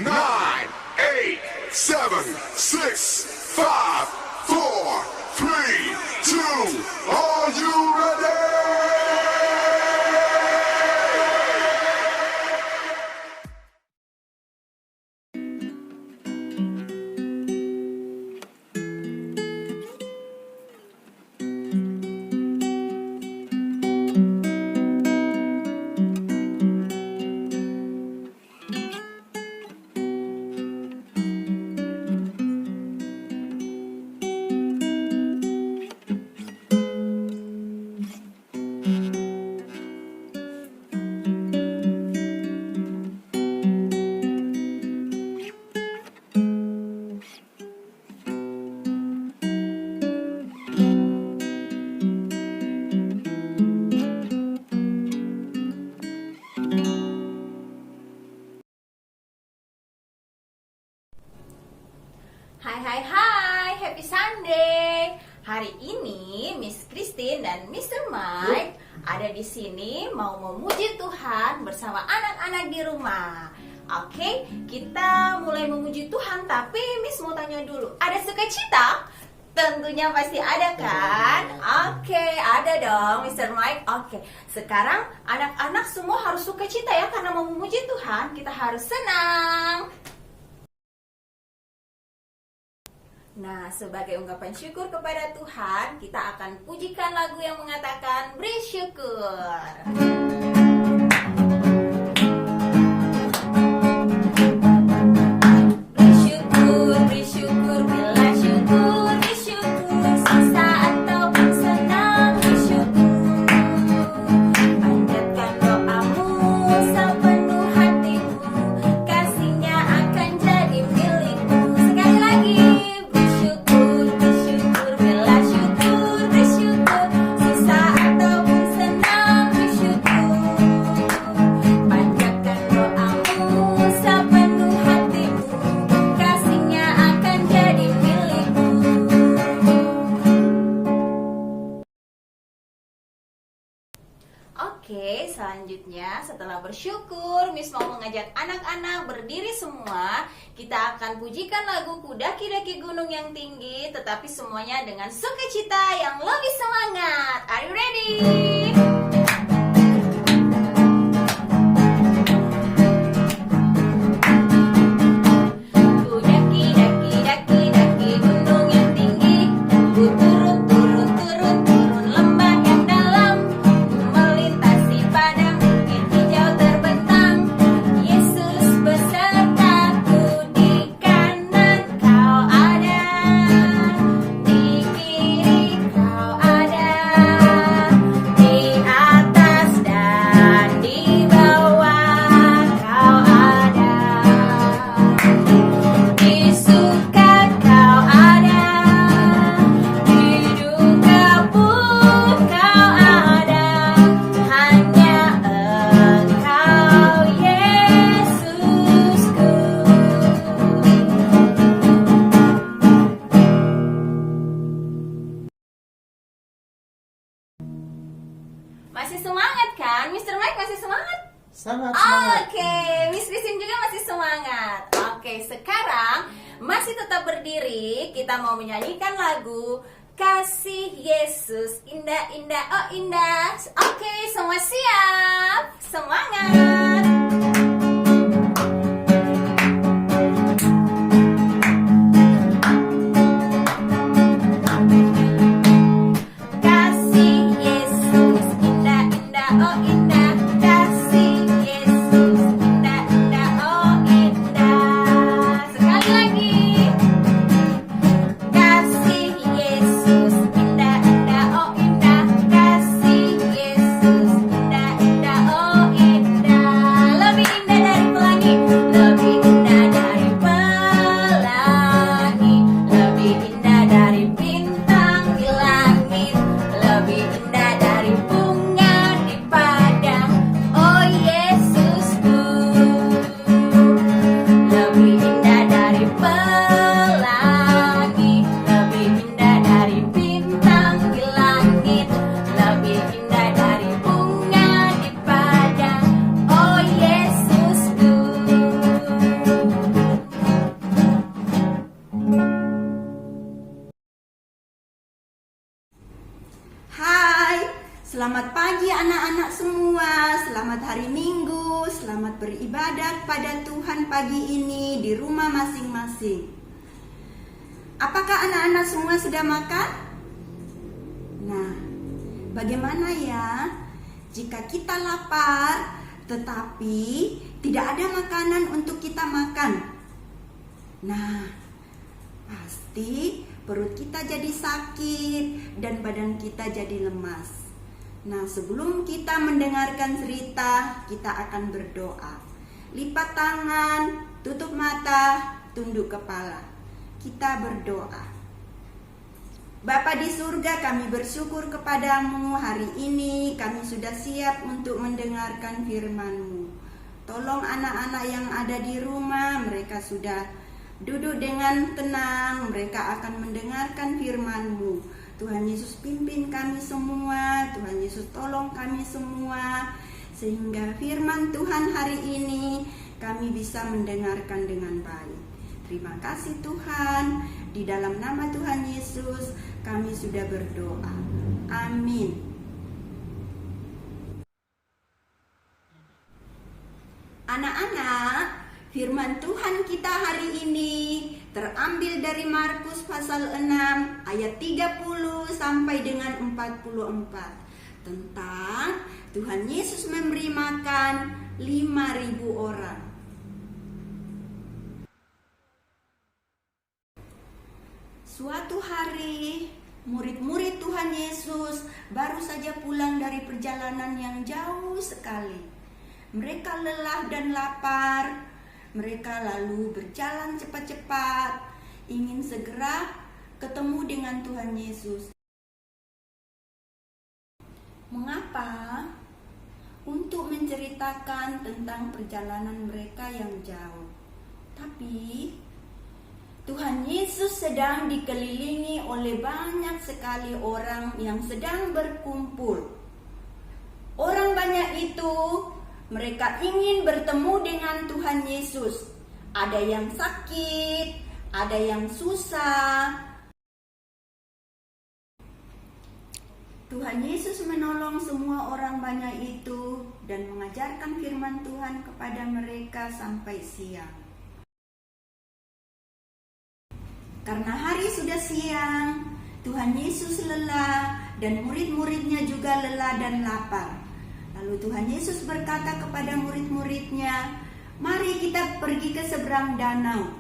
nine, eight, seven, six, five, four, three, two. Are you ready? Hai, Happy Sunday. Hari ini Miss Christine dan Mr. Mike ada di sini mau memuji Tuhan bersama anak-anak di rumah. Oke, kita mulai memuji Tuhan, tapi Miss mau tanya dulu, ada sukacita? Tentunya pasti ada kan? Oke, ada dong Mr. Mike. Oke, sekarang anak-anak semua harus sukacita ya, karena mau memuji Tuhan kita harus senang. Nah, sebagai ungkapan syukur kepada Tuhan, kita akan pujikan lagu yang mengatakan bersyukur. Bersyukur, bersyukur, bila syukur, bersyukur, susah ataupun senang, bersyukur. Panjatkan doamu sepenuh hatimu, kasihnya akan jadi milikmu. Sekali lagi. Oke, selanjutnya setelah bersyukur, Miss mau mengajak anak-anak berdiri semua. Kita akan pujikan lagu Ku Daki-Daki Gunung yang Tinggi, tetapi semuanya dengan sukacita yang lebih semangat. Are you ready? Masih semangat kan? Mr. Mike masih semangat? Sangat semangat. Oke, Miss Christine juga masih semangat. Oke, sekarang masih tetap berdiri. Kita mau menyanyikan lagu Kasih Yesus Indah Indah Oh Indah. Oke, semua siap? Semangat. beribadat pada Tuhan pagi ini di rumah masing-masing. Apakah anak-anak semua sudah makan? Nah, bagaimana ya jika kita lapar tetapi tidak ada makanan untuk kita makan? Nah, pasti perut kita jadi sakit dan badan kita jadi lemas. Nah, sebelum kita mendengarkan cerita, kita akan berdoa. Lipat tangan, tutup mata, tunduk kepala. Kita berdoa. Bapa di surga, kami bersyukur kepadamu hari ini kami sudah siap untuk mendengarkan firman-Mu. Tolong anak-anak yang ada di rumah, mereka sudah duduk dengan tenang, mereka akan mendengarkan firman-Mu. Tuhan Yesus pimpin kami semua, Tuhan Yesus tolong kami semua, sehingga firman Tuhan hari ini kami bisa mendengarkan dengan baik. Terima kasih Tuhan, di dalam nama Tuhan Yesus kami sudah berdoa. Amin. Anak-anak, firman Tuhan kita hari ini terambil dari Markus pasal 6 ayat 30 sampai dengan 44 tentang Tuhan Yesus memberi makan 5.000 orang. Suatu hari, murid-murid Tuhan Yesus baru saja pulang dari perjalanan yang jauh sekali. Mereka lelah dan lapar. Mereka lalu berjalan cepat-cepat, ingin segera ketemu dengan Tuhan Yesus. Mengapa? Untuk menceritakan tentang perjalanan mereka yang jauh. Tapi Tuhan Yesus sedang dikelilingi oleh banyak sekali orang yang sedang berkumpul. Orang banyak itu mereka ingin bertemu dengan Tuhan Yesus. Ada yang sakit, ada yang susah. Tuhan Yesus menolong semua orang banyak itu dan mengajarkan firman Tuhan kepada mereka sampai siang. Karena hari sudah siang, Tuhan Yesus lelah dan murid-muridnya juga lelah dan lapar. Lalu Tuhan Yesus berkata kepada murid-muridnya, "Mari kita pergi ke seberang danau."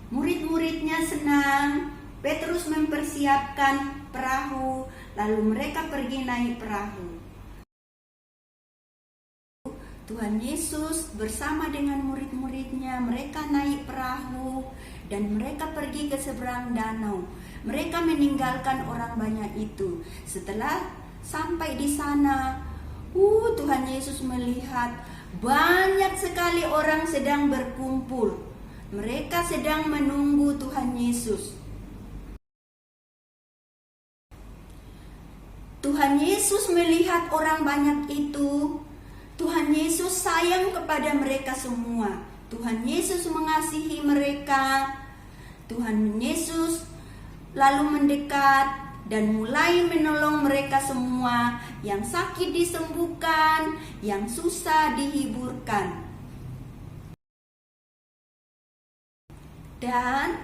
Murid-muridnya senang. Petrus mempersiapkan perahu, lalu mereka pergi naik perahu. Tuhan Yesus bersama dengan murid-muridnya, mereka naik perahu dan mereka pergi ke seberang danau. Mereka meninggalkan orang banyak itu. Setelah sampai di sana, Tuhan Yesus melihat banyak sekali orang sedang berkumpul. Mereka sedang menunggu Tuhan Yesus. Tuhan Yesus melihat orang banyak itu. Tuhan Yesus sayang kepada mereka semua. Tuhan Yesus mengasihi mereka. Tuhan Yesus lalu mendekat dan mulai menolong mereka semua. Yang sakit disembuhkan, yang susah dihiburkan. Dan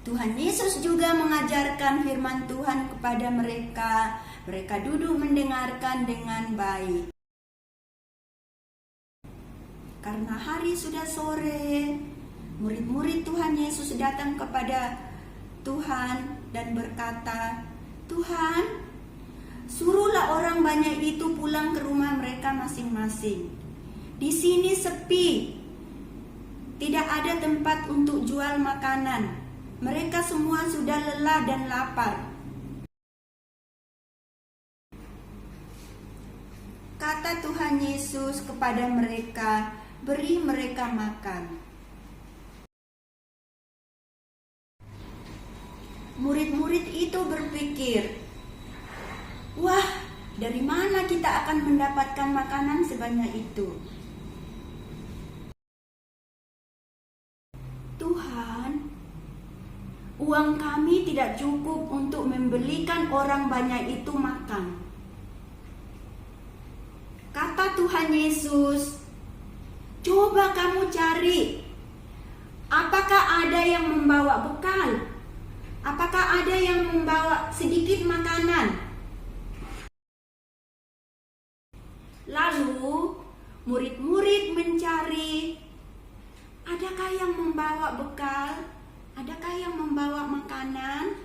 Tuhan Yesus juga mengajarkan firman Tuhan kepada mereka. Mereka duduk mendengarkan dengan baik. Karena hari sudah sore, murid-murid Tuhan Yesus datang kepada Tuhan dan berkata, "Tuhan, suruhlah orang banyak itu pulang ke rumah mereka masing-masing. Di sini sepi, tidak ada tempat untuk jual makanan. Mereka semua sudah lelah dan lapar." Kata Tuhan Yesus kepada mereka, "Beri mereka makan." Murid-murid itu berpikir, "Wah, dari mana kita akan mendapatkan makanan sebanyak itu?" "Tuhan, uang kami tidak cukup untuk membelikan orang banyak itu makan." Kata Tuhan Yesus, Coba kamu cari, apakah ada yang membawa bekal? Apakah ada yang membawa sedikit makanan? Lalu murid-murid mencari, adakah yang membawa bekal? Adakah yang membawa makanan?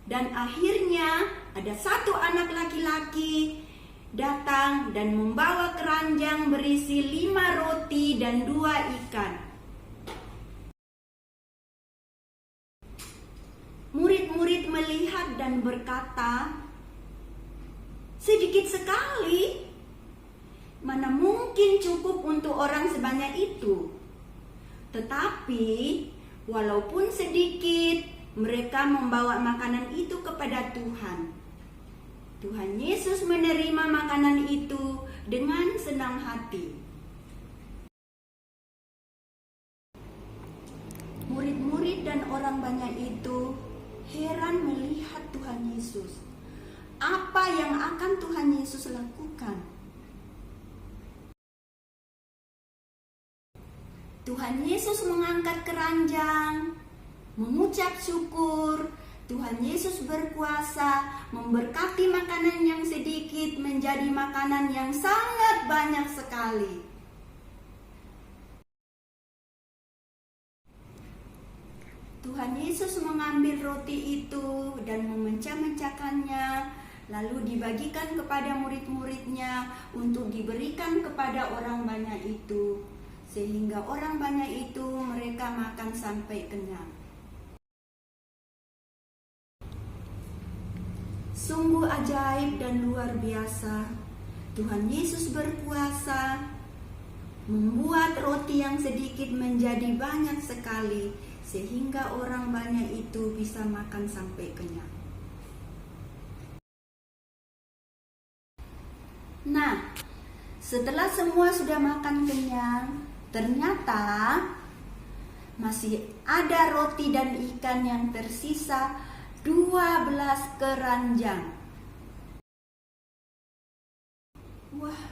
Dan akhirnya ada satu anak laki-laki datang dan membawa keranjang berisi 5 roti dan 2 ikan. Murid-murid melihat dan berkata, sedikit sekali, mana mungkin cukup untuk orang sebanyak itu. Tetapi walaupun sedikit, mereka membawa makanan itu kepada Tuhan. Tuhan Yesus menerima makanan itu dengan senang hati. Murid-murid dan orang banyak itu heran melihat Tuhan Yesus. Apa yang akan Tuhan Yesus lakukan? Tuhan Yesus mengangkat keranjang, mengucap syukur. Tuhan Yesus berkuasa memberkati makanan yang sedikit menjadi makanan yang sangat banyak sekali. Tuhan Yesus mengambil roti itu dan memecah-mecahkannya, lalu dibagikan kepada murid-muridnya untuk diberikan kepada orang banyak itu, sehingga orang banyak itu mereka makan sampai kenyang. Sungguh ajaib dan luar biasa, Tuhan Yesus berkuasa membuat roti yang sedikit menjadi banyak sekali, sehingga orang banyak itu bisa makan sampai kenyang. Nah, setelah semua sudah makan kenyang, ternyata masih ada roti dan ikan yang tersisa 12 keranjang. Wah,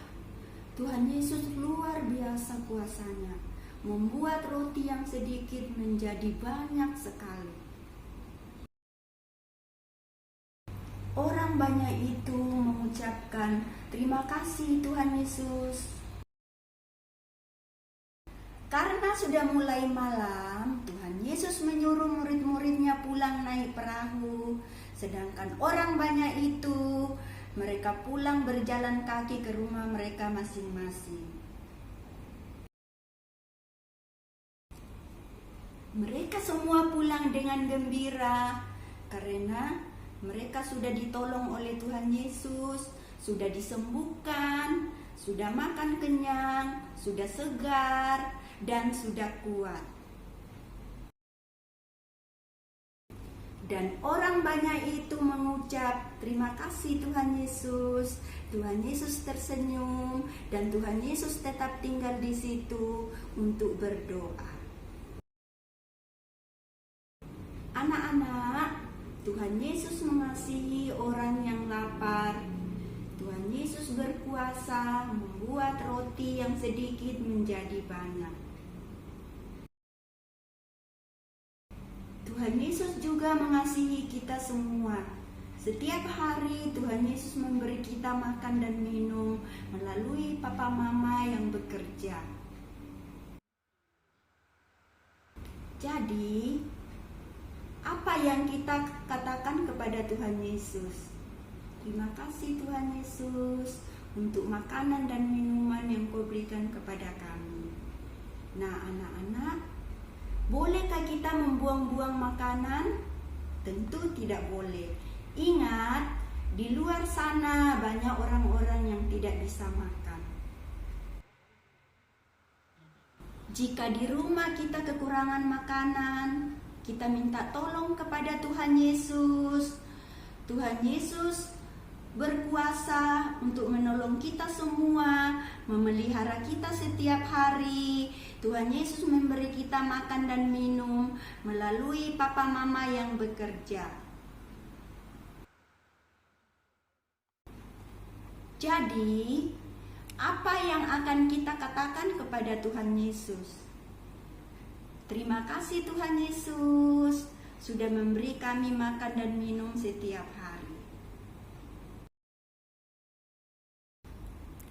Tuhan Yesus luar biasa kuasanya, membuat roti yang sedikit menjadi banyak sekali. Orang banyak itu mengucapkan terima kasih Tuhan Yesus. Karena sudah mulai malam, Tuhan Yesus menyuruh murid-muridnya pulang naik perahu. Sedangkan orang banyak itu, mereka pulang berjalan kaki ke rumah mereka masing-masing. Mereka semua pulang dengan gembira karena mereka sudah ditolong oleh Tuhan Yesus, sudah disembuhkan, sudah makan kenyang, sudah segar, dan sudah kuat. Dan orang banyak itu mengucap terima kasih Tuhan Yesus. Tuhan Yesus tersenyum dan Tuhan Yesus tetap tinggal di situ untuk berdoa. Anak-anak, Tuhan Yesus mengasihi orang yang lapar. Tuhan Yesus berkuasa membuat roti yang sedikit menjadi banyak. Tuhan Yesus juga mengasihi kita semua. Setiap hari Tuhan Yesus memberi kita makan dan minum melalui papa mama yang bekerja. Jadi, apa yang kita katakan kepada Tuhan Yesus? Terima kasih Tuhan Yesus untuk makanan dan minuman yang Kau berikan kepada kami. Nah, anak-anak, bolehkah kita membuang-buang makanan? Tentu tidak boleh. Ingat, di luar sana banyak orang-orang yang tidak bisa makan. Jika di rumah kita kekurangan makanan, kita minta tolong kepada Tuhan Yesus. Tuhan Yesus berkuasa untuk menolong kita semua, memelihara kita setiap hari. Tuhan Yesus memberi kita makan dan minum melalui papa mama yang bekerja. Jadi, Apa yang akan kita katakan kepada Tuhan Yesus? Terima kasih Tuhan Yesus sudah memberi kami makan dan minum setiap hari.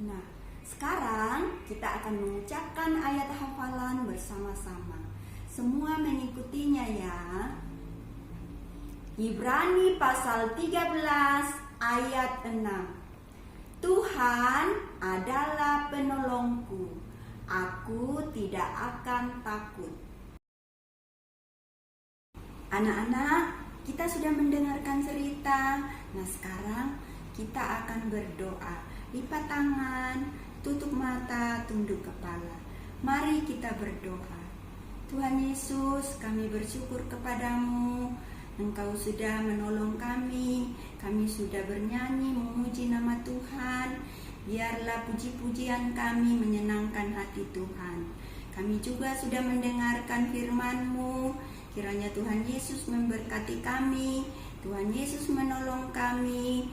Nah, sekarang kita akan mengucapkan ayat hafalan bersama-sama. Semua mengikutinya ya. Ibrani pasal 13 ayat 6. Tuhan adalah penolongku, aku tidak akan takut. Anak-anak, kita sudah mendengarkan cerita. Nah, sekarang kita akan berdoa. Lipat tangan, tutup mata, tunduk kepala. Mari kita berdoa. Tuhan Yesus, kami bersyukur kepadamu. Engkau sudah menolong kami sudah bernyanyi memuji nama Tuhan. Biarlah puji-pujian kami menyenangkan hati Tuhan. Kami juga sudah mendengarkan firman-Mu. Kiranya Tuhan Yesus memberkati kami, Tuhan Yesus menolong kami,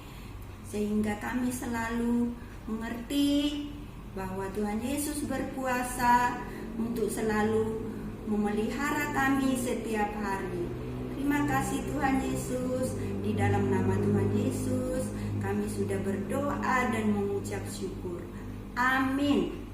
sehingga kami selalu mengerti bahwa Tuhan Yesus berkuasa untuk selalu memelihara kami setiap hari. Terima kasih Tuhan Yesus. Di dalam nama Tuhan Yesus kami sudah berdoa dan mengucap syukur. Amin.